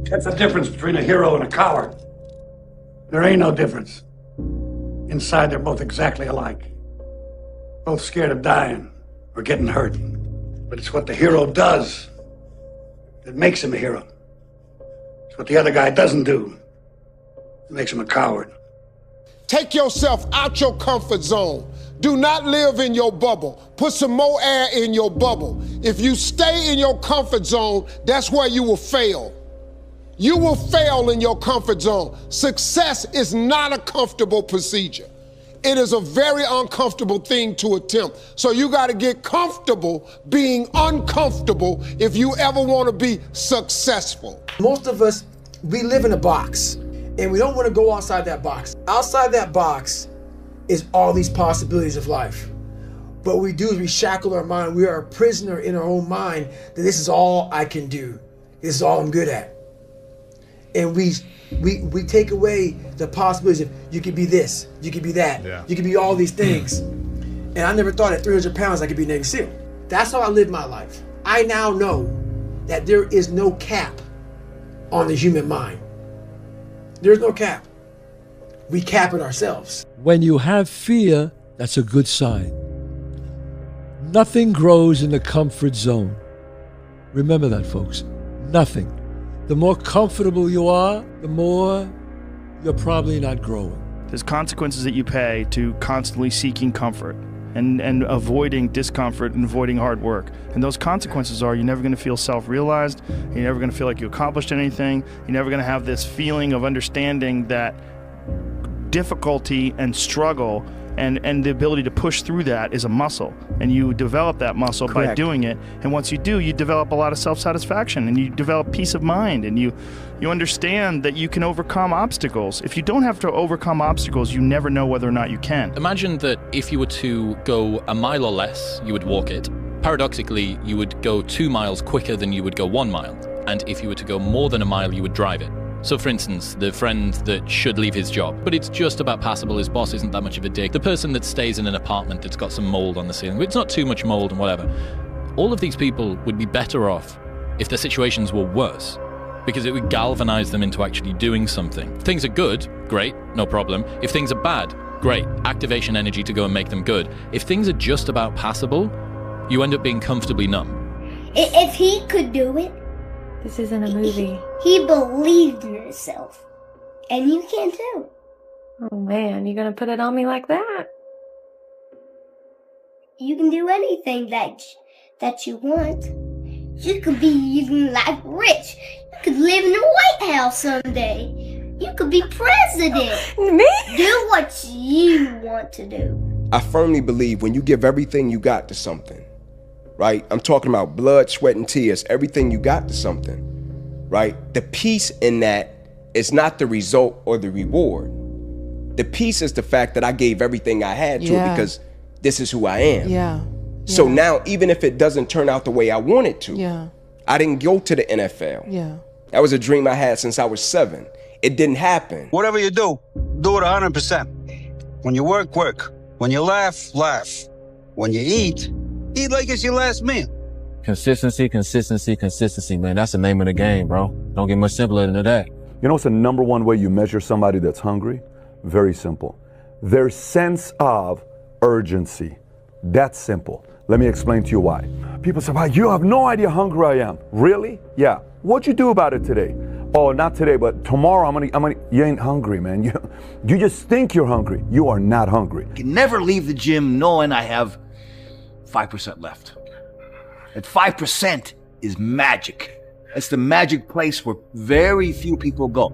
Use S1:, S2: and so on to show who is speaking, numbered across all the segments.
S1: That's the difference between a hero and a coward. There ain't no difference. Inside, they're both exactly alike. Both scared of dying or getting hurt. But it's what the hero does that makes him a hero. It's what the other guy doesn't do that makes him a coward.
S2: Take yourself out your comfort zone. Do not live in your bubble. Put some more air in your bubble. If you stay in your comfort zone, that's where you will fail. You will fail in your comfort zone. Success is not a comfortable procedure. It is a very uncomfortable thing to attempt. So you got to get comfortable being uncomfortable if you ever want to be successful.
S3: Most of us, we live in a box, and we don't want to go outside that box. Outside that box is all these possibilities of life. But what we do is we shackle our mind. We are a prisoner in our own mind that this is all I can do. This is all I'm good at. And we take away the possibilities of you could be this, you could be that, you could be all these things. And I never thought at 300 pounds I could be Navy SEAL. That's how I live my life. I now know that there is no cap on the human mind. There's no cap. We cap it ourselves.
S4: When you have fear, that's a good sign. Nothing grows in the comfort zone. Remember that, folks. Nothing. The more comfortable you are, the more you're probably not growing.
S5: There's consequences that you pay to constantly seeking comfort and avoiding discomfort and avoiding hard work. And those consequences are you're never going to feel self-realized, you're never going to feel like you accomplished anything, you're never going to have this feeling of understanding that difficulty and struggle and the ability to push through that is a muscle, and you develop that muscle by doing it. And once you do, you develop a lot of self-satisfaction, and you develop peace of mind, and you understand that you can overcome obstacles. If you don't have to overcome obstacles, you never know whether or not you can.
S6: Imagine that if you were to go a mile or less, you would walk it. Paradoxically, you would go 2 miles quicker than you would go 1 mile. And if you were to go more than a mile, you would drive it. So for instance, the friend that should leave his job, but it's just about passable, his boss isn't that much of a dick. The person that stays in an apartment that's got some mold on the ceiling, it's not too much mold and whatever. All of these people would be better off if their situations were worse, because it would galvanize them into actually doing something. If things are good, great, no problem. If things are bad, great, activation energy to go and make them good. If things are just about passable, you end up being comfortably numb.
S7: If he could do it,
S8: this isn't a movie.
S7: He believed in himself. And you can too.
S8: Oh man, you're gonna put it on me like that?
S7: You can do anything that you want. You could be even like rich. You could live in the White House someday. You could be president.
S8: Me?
S7: Do what you want to do.
S9: I firmly believe when you give everything you got to something, right? I'm talking about blood, sweat, and tears, everything you got to something, right? The peace in that is not the result or the reward. The peace is the fact that I gave everything I had to it because this is who I am. So now, even if it doesn't turn out the way I want it to, I didn't go to the NFL. That was a dream I had since I was 7. It didn't happen.
S10: Whatever you do it 100%. When you work, work. When you laugh, laugh. When you eat like it's your last meal.
S11: Consistency, consistency, consistency, man. That's the name of the game, bro. Don't get much simpler than that.
S12: You know what's the number one way you measure somebody that's hungry? Very simple. Their sense of urgency. That's simple. Let me explain to you why. People say, wow, you have no idea how hungry I am. Really? Yeah. What'd you do about it today? Oh, not today, but tomorrow I'm gonna, you ain't hungry, man. You just think you're hungry. You are not hungry.
S13: I can never leave the gym knowing I have 5% left. That 5% is magic. It's the magic place where very few people go.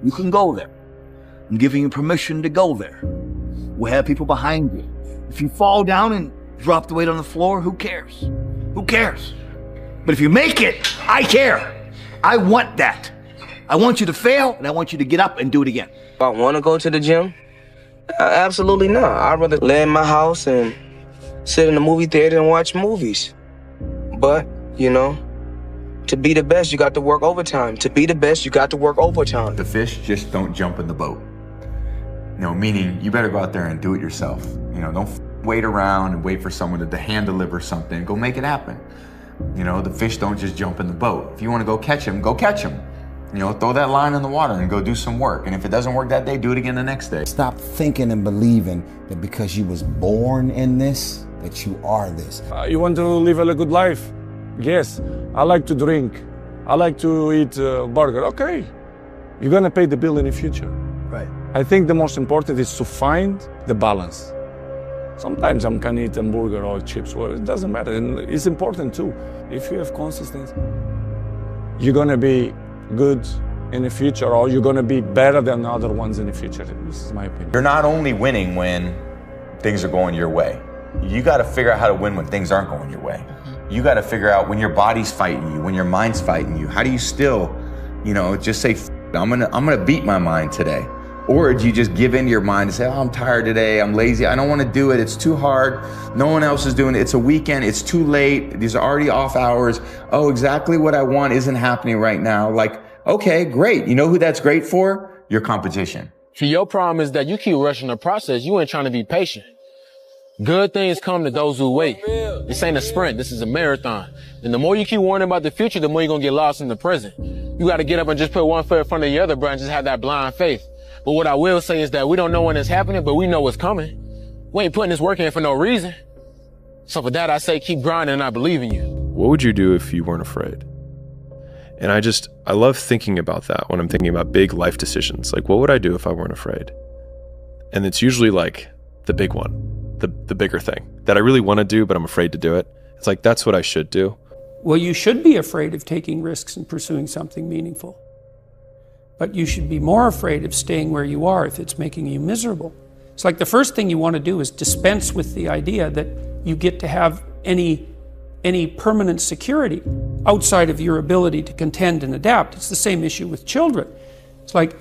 S13: You can go there. I'm giving you permission to go there. We'll have people behind you. If you fall down and drop the weight on the floor, who cares? Who cares? But if you make it, I care. I want that. I want you to fail, and I want you to get up and do it again.
S14: If I want to go to the gym? Absolutely not. I'd rather lay in my house and sit in the movie theater and watch movies. But, you know, to be the best, you got to work overtime. To be the best, you got to work overtime.
S15: The fish just don't jump in the boat. You know, meaning you better go out there and do it yourself. You know, don't wait around and wait for someone to hand deliver something. Go make it happen. You know, the fish don't just jump in the boat. If you want to go catch them, You know, throw that line in the water and go do some work. And if it doesn't work that day, do it again the next day.
S16: Stop thinking and believing that because you was born in this, that you are this.
S17: You want to live a good life? Yes. I like to drink. I like to eat burger. Okay. You're going to pay the bill in the future.
S3: Right.
S17: I think the most important is to find the balance. Sometimes I can eat a burger or chips. Well, it doesn't matter. And it's important too. If you have consistency, you're going to be good in the future, or you're going to be better than other ones in the future. This is my opinion.
S15: You're not only winning when things are going your way. You got to figure out how to win when things aren't going your way. You got to figure out when your body's fighting you, when your mind's fighting you. How do you still, you know, just say, I'm gonna beat my mind today? Or do you just give in to your mind and say, oh, I'm tired today, I'm lazy, I don't want to do it, it's too hard, no one else is doing it, it's a weekend, it's too late, these are already off hours, oh, exactly what I want isn't happening right now. Like, okay, great. You know who that's great for? Your competition.
S11: See, your problem is that you keep rushing the process. You ain't trying to be patient. Good things come to those who wait. This ain't a sprint, this is a marathon. And the more you keep worrying about the future, the more you're gonna get lost in the present. You gotta get up and just put one foot in front of the other, bro, and just have that blind faith. But what I will say is that we don't know when it's happening, but we know what's coming. We ain't putting this work in for no reason. So for that, I say keep grinding and I believe in you.
S18: What would you do if you weren't afraid? And I love thinking about that when I'm thinking about big life decisions. Like, what would I do if I weren't afraid? And it's usually like the big one, the bigger thing that I really want to do, but I'm afraid to do it. It's like, that's what I should do.
S19: Well, you should be afraid of taking risks and pursuing something meaningful. But you should be more afraid of staying where you are if it's making you miserable. It's like the first thing you want to do is dispense with the idea that you get to have any permanent security outside of your ability to contend and adapt. It's the same issue with children. It's like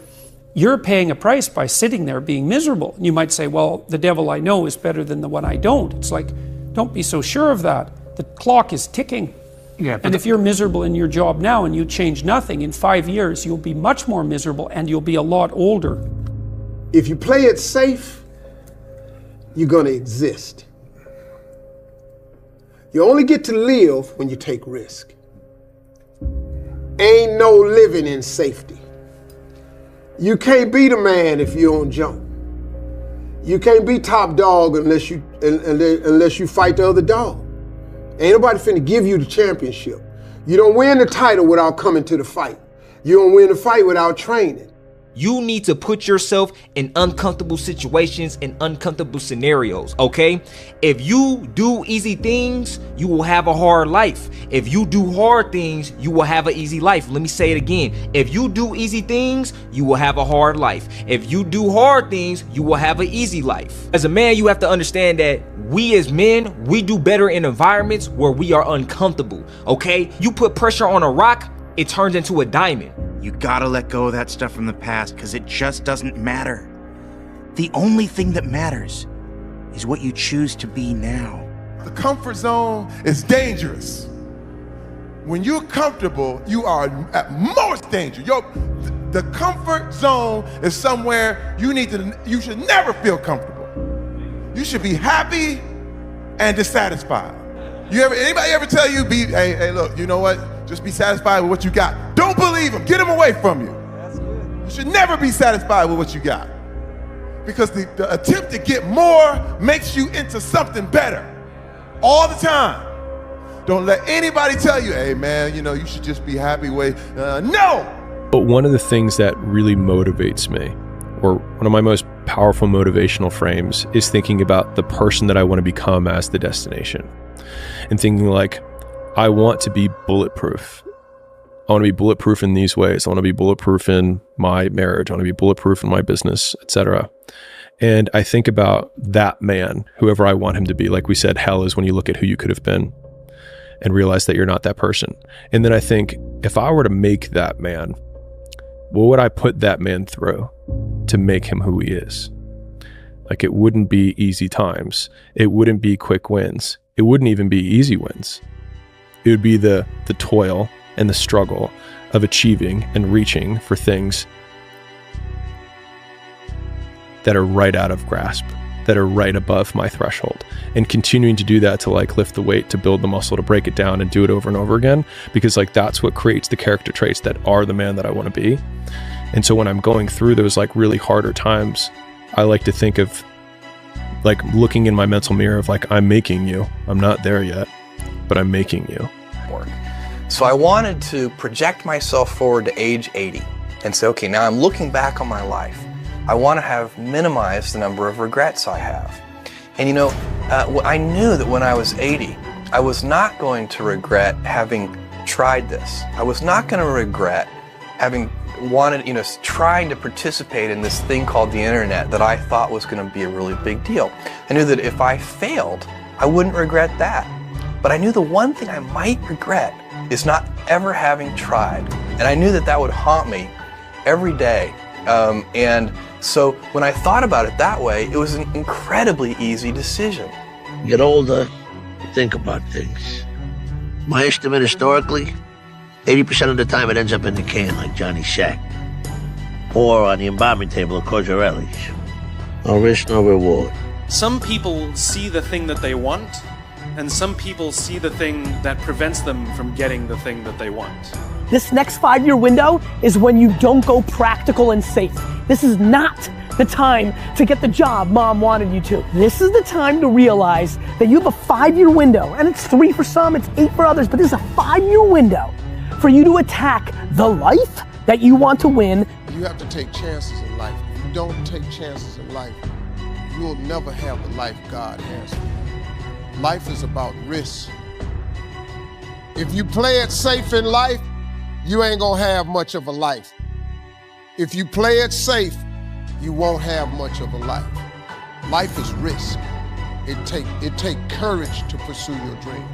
S19: you're paying a price by sitting there being miserable. And you might say, well, the devil I know is better than the one I don't. It's like, don't be so sure of that. The clock is ticking. Yeah, and if you're miserable in your job now and you change nothing, in 5 years you'll be much more miserable and you'll be a lot older.
S2: If you play it safe, you're gonna exist. You only get to live when you take risk. Ain't no living in safety. You can't be the man if you don't jump. You can't be top dog unless you fight the other dog. Ain't nobody finna give you the championship. You don't win the title without coming to the fight. You don't win the fight without training.
S20: You need to put yourself in uncomfortable situations and uncomfortable scenarios, okay? If you do easy things, you will have a hard life. If you do hard things, you will have an easy life. Let me say it again. If you do easy things, you will have a hard life. If you do hard things, you will have an easy life. As a man, you have to understand that we as men, we do better in environments where we are uncomfortable, okay? You put pressure on a rock, it turns into a diamond.
S21: You gotta let go of that stuff from the past because it just doesn't matter. The only thing that matters is what you choose to be now.
S22: The comfort zone is dangerous. When you're comfortable, you are at most danger. The comfort zone is somewhere you should never feel comfortable. You should be happy and dissatisfied. Anybody ever tell you, hey, look, you know what? Just be satisfied with what you got. Don't believe them. Get them away from you. That's good. You should never be satisfied with what you got. Because the attempt to get more makes you into something better. All the time. Don't let anybody tell you, hey man, you know, you should just be happy with, no!
S18: But one of the things that really motivates me, or one of my most powerful motivational frames, is thinking about the person that I want to become as the destination. And thinking like, I want to be bulletproof. I want to be bulletproof in these ways. I want to be bulletproof in my marriage. I want to be bulletproof in my business, etc. And I think about that man, whoever I want him to be. Like we said, hell is when you look at who you could have been and realize that you're not that person. And then I think, if I were to make that man, what would I put that man through to make him who he is? Like, it wouldn't be easy times. It wouldn't be quick wins. It wouldn't even be easy wins. It would be the toil and the struggle of achieving and reaching for things that are right out of grasp, that are right above my threshold, and continuing to do that to like lift the weight, to build the muscle, to break it down and do it over and over again, because like that's what creates the character traits that are the man that I want to be. And so when I'm going through those like really harder times, I like to think of like looking in my mental mirror of like, I'm making you. I'm not there yet, but I'm making you.
S1: So I wanted to project myself forward to age 80 and say, okay, now I'm looking back on my life. I want to have minimized the number of regrets I have. And you know, I knew that when I was 80, I was not going to regret having tried this. I was not going to regret having wanted, trying to participate in this thing called the internet that I thought was going to be a really big deal. I knew that if I failed, I wouldn't regret that. But I knew the one thing I might regret is not ever having tried. And I knew that that would haunt me every day. And so when I thought about it that way, it was an incredibly easy decision.
S4: You get older, you think about things. My estimate historically, 80% of the time it ends up in the can like Johnny Shack. Or on the embalming table at Corgerelli's. No risk, no reward.
S23: Some people see the thing that they want, and some people see the thing that prevents them from getting the thing that they want.
S24: This next 5-year window is when you don't go practical and safe. This is not the time to get the job mom wanted you to. This is the time to realize that you have a 5-year window, and it's 3 for some, it's 8 for others, but this is a 5-year window for you to attack the life that you want to win.
S2: You have to take chances in life. If you don't take chances in life, you will never have the life God has for you. Life is about risk. If you play it safe in life, you ain't gonna have much of a life. If you play it safe, you won't have much of a life. Life is risk. It take courage to pursue your dream.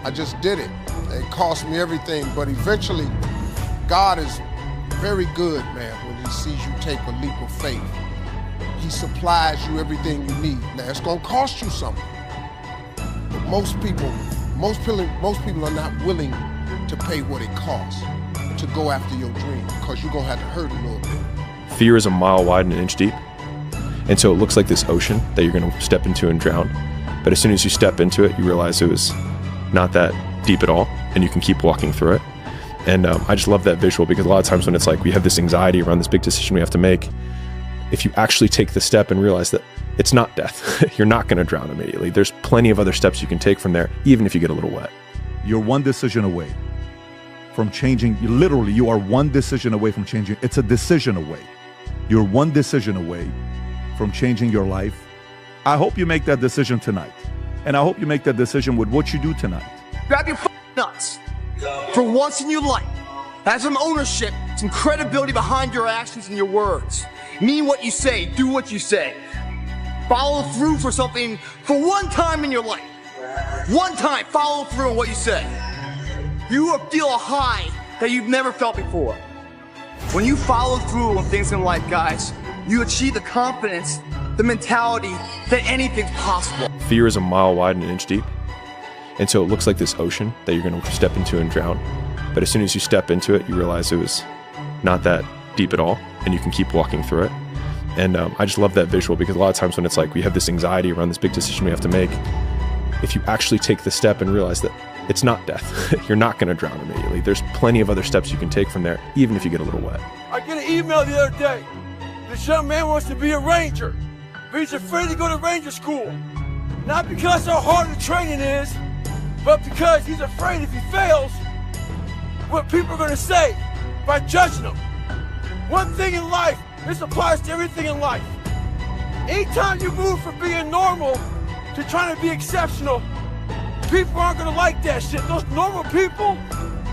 S2: I just did it. It cost me everything, but eventually, God is very good, man, when he sees you take a leap of faith. He supplies you everything you need. Now, it's gonna cost you something. But most people are not willing to pay what it costs to go after your dream, because you're gonna have to hurt a little bit.
S18: Fear is a mile wide and an inch deep. And so it looks like this ocean that you're gonna step into and drown. But as soon as you step into it, you realize it was not that deep at all, and you can keep walking through it. And I just love that visual, because a lot of times when it's like we have this anxiety around this big decision we have to make, if you actually take the step and realize that it's not death, you're not gonna drown immediately. There's plenty of other steps you can take from there, even if you get a little wet.
S12: You're one decision away from changing. Literally, you are one decision away from changing. It's a decision away. You're one decision away from changing your life. I hope you make that decision tonight. And I hope you make that decision with what you do tonight.
S25: Grab your nuts. For once in your life, have some ownership, some credibility behind your actions and your words. Mean what you say, do what you say. Follow through for something for one time in your life. One time, follow through on what you say. You will feel a high that you've never felt before. When you follow through on things in life, guys, you achieve the confidence, the mentality that anything's possible.
S18: Fear is a mile wide and an inch deep. And so it looks like this ocean that you're gonna step into and drown. But as soon as you step into it, you realize it was not that deep at all, and you can keep walking through it. And I just love that visual, because a lot of times when it's like we have this anxiety around this big decision we have to make, if you actually take the step and realize that it's not death, you're not gonna drown immediately. There's plenty of other steps you can take from there, even if you get a little wet.
S26: I get an email the other day. This young man wants to be a ranger, but he's afraid to go to ranger school. Not because how hard the training is, but because he's afraid if he fails, what people are gonna say by judging him. One thing in life, this applies to everything in life. Anytime you move from being normal to trying to be exceptional, people aren't gonna like that shit. Those normal people,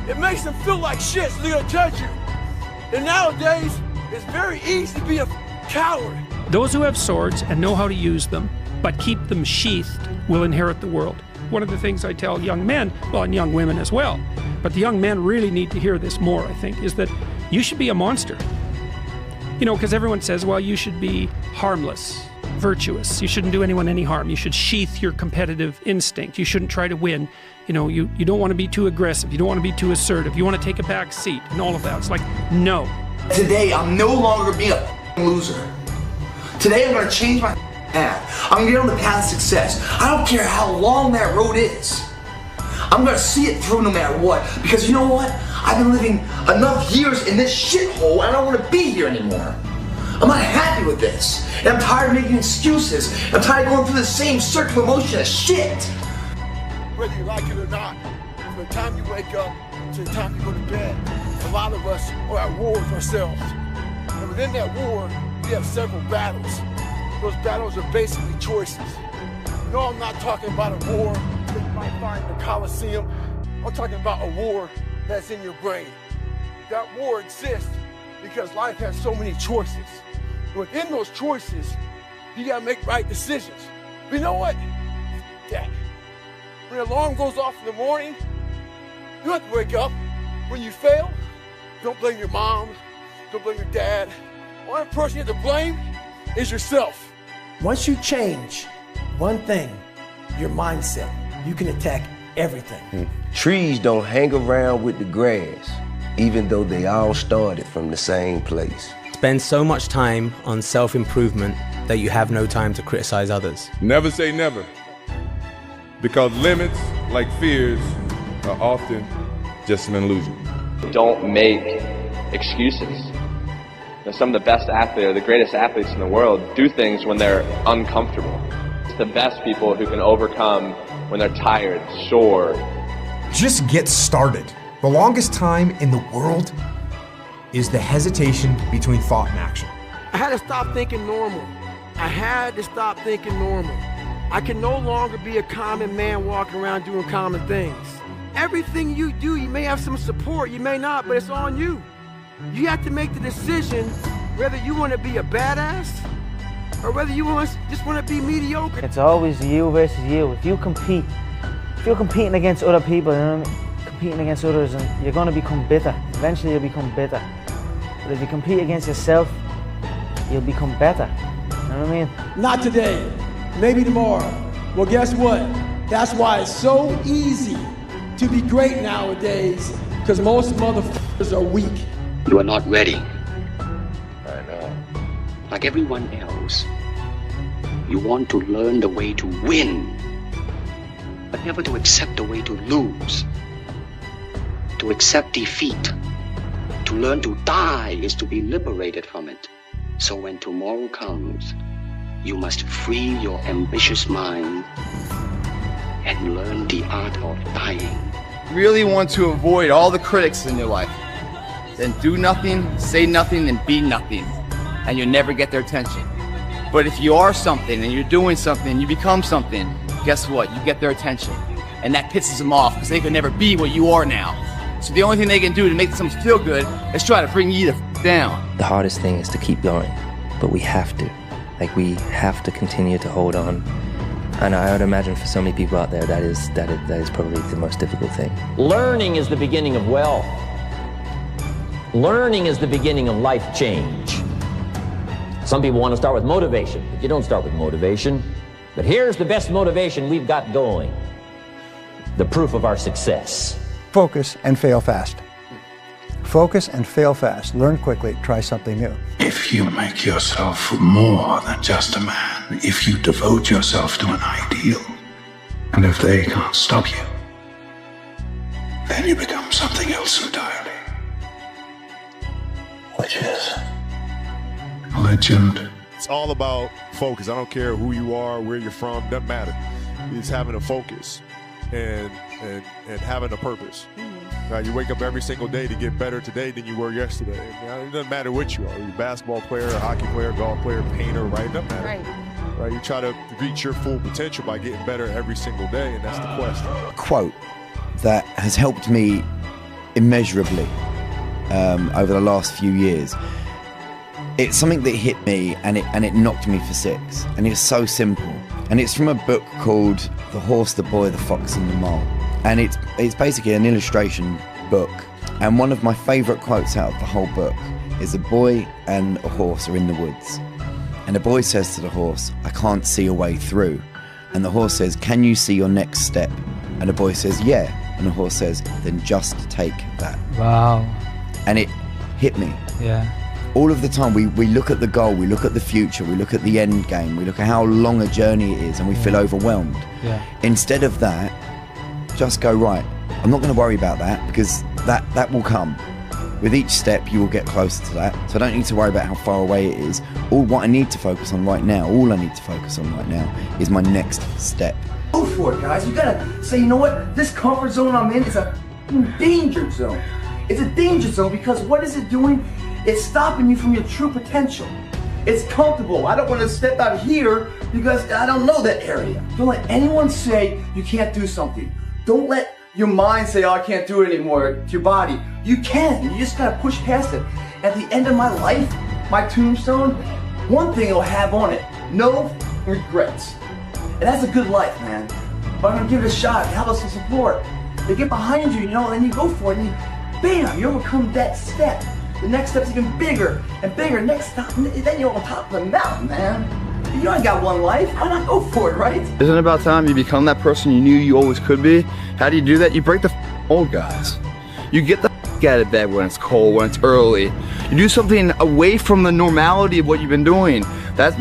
S26: it makes them feel like shit, so they're gonna judge you. And nowadays, it's very easy to be a coward.
S19: Those who have swords and know how to use them, but keep them sheathed, will inherit the world. One of the things I tell young men, well, and young women as well, but the young men really need to hear this more, I think, is that you should be a monster. You know, because everyone says, well, you should be harmless, virtuous. You shouldn't do anyone any harm. You should sheath your competitive instinct. You shouldn't try to win. You know, you don't want to be too aggressive. You don't want to be too assertive. You want to take a back seat and all of that. It's like, no.
S25: Today, I'm no longer being a loser. Today, I'm going to change my path. I'm gonna get on the path of success. I don't care how long that road is. I'm gonna see it through no matter what, because you know what? I've been living enough years in this shithole, and I don't want to be here anymore. I'm not happy with this, and I'm tired of making excuses. I'm tired of going through the same circle of emotion of shit.
S22: Whether you like it or not, from the time you wake up to the time you go to bed, a lot of us are at war with ourselves. And within that war, we have several battles. Those battles are basically choices. No, I'm not talking about a war that you might find in the Coliseum. I'm talking about a war that's in your brain. That war exists because life has so many choices. Within those choices, you gotta make right decisions. But you know what? Yeah. When the alarm goes off in the morning, you have to wake up. When you fail, don't blame your mom, don't blame your dad. The only person you have to blame is yourself.
S3: Once you change one thing, your mindset, you can attack everything.
S5: Trees don't hang around with the grass, even though they all started from the same place.
S6: Spend so much time on self-improvement that you have no time to criticize others.
S7: Never say never, because limits, like fears, are often just an illusion.
S8: Don't make excuses. Some of the best athletes, or the greatest athletes in the world, do things when they're uncomfortable. It's the best people who can overcome when they're tired, sore.
S9: Just get started. The longest time in the world is the hesitation between thought and action.
S25: I had to stop thinking normal. I had to stop thinking normal. I can no longer be a common man walking around doing common things. Everything you do, you may have some support, you may not, but it's on you. You have to make the decision whether you want to be a badass or whether you just want to be mediocre.
S10: It's always you versus you. If you're competing against other people, you know what I mean? Competing against others, and you're going to become bitter. Eventually you'll become bitter. But if you compete against yourself, you'll become better. You know what I mean?
S25: Not today, maybe tomorrow. Well, guess what? That's why it's so easy to be great nowadays, because most motherfuckers are weak.
S27: You are not ready. I know. Like everyone else, you want to learn the way to win, but never to accept the way to lose. To accept defeat, to learn to die is to be liberated from it. So when tomorrow comes, you must free your ambitious mind and learn the art of dying.
S28: Really want to avoid all the critics in your life. Then do nothing, say nothing, and be nothing, and you'll never get their attention. But if you are something and you're doing something and you become something, guess what? You get their attention. And that pisses them off because they could never be what you are now. So the only thing they can do to make themselves feel good is try to bring you the down.
S29: The hardest thing is to keep going, but we have to. Like, we have to continue to hold on. And I would imagine for so many people out there, that is probably the most difficult thing.
S30: Learning is the beginning of wealth. Learning is the beginning of life change. Some people want to start with motivation, but you don't start with motivation. But here's the best motivation we've got going. The proof of our success.
S31: Focus and fail fast. Focus and fail fast. Learn quickly. Try something new.
S32: If you make yourself more than just a man, if you devote yourself to an ideal, and if they can't stop you, then you become something else entirely. Which is a legend.
S22: It's all about focus. I don't care who you are, where you're from, doesn't matter. It's having a focus and having a purpose. Now, you wake up every single day to get better today than you were yesterday. Now, it doesn't matter what you are. You're a basketball player, a hockey player, golf player, painter, right? It doesn't matter. Right? You try to reach your full potential by getting better every single day, and that's the quest.
S33: A quote that has helped me immeasurably over the last few years. It's something that hit me and it knocked me for six. And it's so simple. And it's from a book called The Horse, the Boy, the Fox and the Mole. And it's basically an illustration book. And one of my favourite quotes out of the whole book is a boy and a horse are in the woods. And the boy says to the horse, I can't see a way through. And the horse says, can you see your next step? And the boy says, yeah. And the horse says, then just take that.
S34: Wow.
S33: And it hit me.
S34: Yeah.
S33: all of the time we look at the goal, we look at the future, we look at the end game, we look at how long a journey it is, and we feel overwhelmed.
S10: Yeah.
S33: Instead of that, just go, right, I'm not going to worry about that, because that will come. With each step, you will get closer to that. So I don't need to worry about how far away it is. All I need to focus on right now is my next step.
S25: Go for it, guys. You gotta say, you know what? This comfort zone I'm in is a danger zone. It's a danger zone because what is it doing? It's stopping you from your true potential. It's comfortable. I don't want to step out here because I don't know that area. Don't let anyone say you can't do something. Don't let your mind say, oh, I can't do it anymore to your body. You can. You just gotta push past it. At the end of my life, my tombstone, one thing it'll have on it: no regrets. And that's a good life, man. But I'm gonna give it a shot. Have us some support. They get behind you, you know, and then you go for it, and you, bam, you overcome that step. The next step's even bigger and bigger. Next step, then you're on top of the mountain, man. You ain't got one life. Why not go for it, right?
S28: Isn't it about time you become that person you knew you always could be? How do you do that? You break the old guys. You get the out of bed when it's cold, when it's early. You do something away from the normality of what you've been doing. That's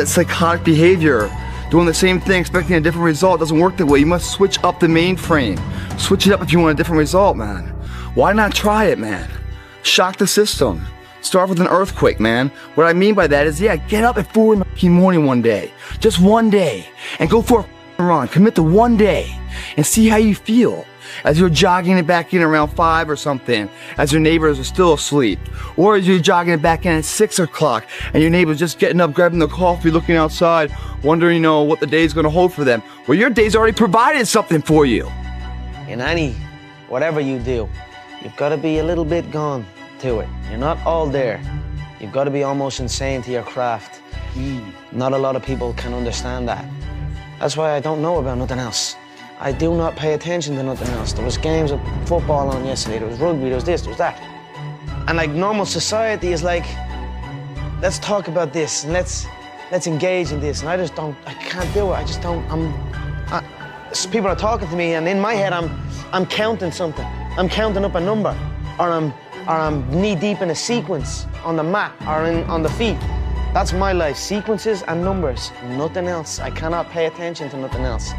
S28: psychotic behavior. Doing the same thing, expecting a different result doesn't work that way. You must switch up the mainframe. Switch it up if you want a different result, man. Why not try it, man? Shock the system. Start with an earthquake, man. What I mean by that is, yeah, get up at 4 in the morning one day. Just one day. And go for a run. Commit to one day. And see how you feel. As you're jogging it back in around 5 or something, as your neighbors are still asleep. Or as you're jogging it back in at 6 o'clock, and your neighbor's just getting up, grabbing the coffee, looking outside, wondering, you know, what the day's gonna hold for them. Well, your day's already provided something for you.
S10: In whatever you do, you've got to be a little bit gone to it. You're not all there. You've got to be almost insane to your craft. Not a lot of people can understand that. That's why I don't know about nothing else. I do not pay attention to nothing else. There was games of football on yesterday, there was rugby, there was this, there was that. And like normal society is like, let's talk about this and let's engage in this. And I can't do it. I just don't, people are talking to me and in my head I'm counting something. I'm counting up a number, or I'm knee deep in a sequence on the mat or on the feet. That's my life, sequences and numbers, nothing else. I cannot pay attention to nothing else.